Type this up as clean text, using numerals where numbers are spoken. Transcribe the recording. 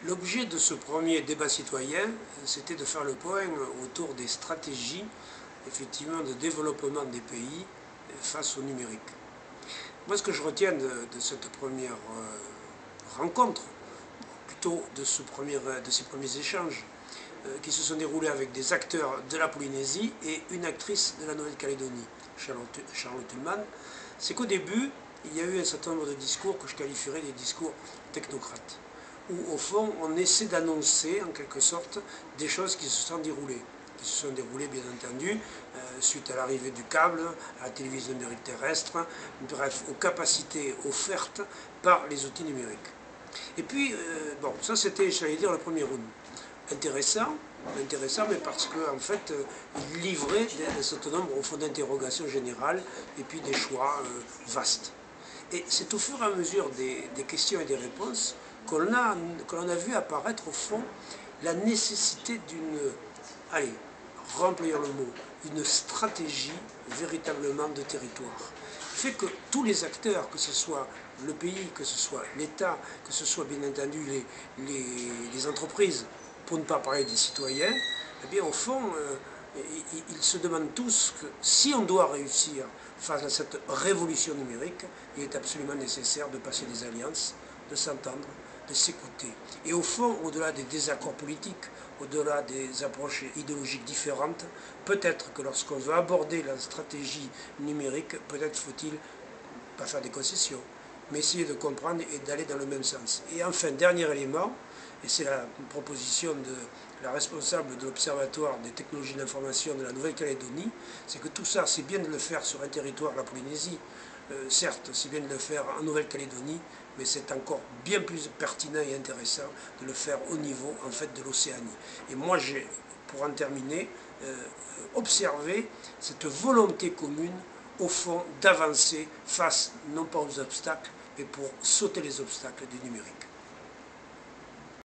L'objet de ce premier débat citoyen, c'était de faire le point autour des stratégies effectivement de développement des pays face au numérique. Moi, ce que je retiens de cette première rencontre, plutôt de ces premiers échanges, qui se sont déroulés avec des acteurs de la Polynésie et une actrice de la Nouvelle-Calédonie, Charlotte Hulman, c'est qu'au début, il y a eu un certain nombre de discours que je qualifierais des discours technocrates, où au fond, on essaie d'annoncer en quelque sorte des choses qui se sont déroulées. Qui se sont déroulées, bien entendu, suite à l'arrivée du câble, à la télévision numérique terrestre, bref, aux capacités offertes par les outils numériques. Et puis, bon, ça c'était, j'allais dire, le premier round. Intéressant, mais parce qu'en fait, il livrait un certain nombre au fond d'interrogations générales et puis des choix vastes. Et c'est au fur et à mesure des questions et des réponses qu'on a vu apparaître au fond la nécessité d'une, allez, remplir le mot, une stratégie véritablement de territoire. Fait que tous les acteurs, que ce soit le pays, que ce soit l'État, que ce soit bien entendu les entreprises, pour ne pas parler des citoyens, eh bien au fond, ils se demandent tous que si on doit réussir face à cette révolution numérique, il est absolument nécessaire de passer des alliances, de s'entendre, de s'écouter. Et au fond, au-delà des désaccords politiques, au-delà des approches idéologiques différentes, peut-être que lorsqu'on veut aborder la stratégie numérique, peut-être faut-il pas faire des concessions, mais essayer de comprendre et d'aller dans le même sens. Et enfin, dernier élément, et c'est la proposition de la responsable de l'Observatoire des technologies d'information de la Nouvelle-Calédonie, c'est que tout ça, c'est bien de le faire sur un territoire, la Polynésie, certes, c'est bien de le faire en Nouvelle-Calédonie, mais c'est encore bien plus pertinent et intéressant de le faire au niveau, en fait, de l'Océanie. Et moi, j'ai, pour en terminer, observé cette volonté commune, au fond, d'avancer face, non pas aux obstacles, mais pour sauter les obstacles du numérique.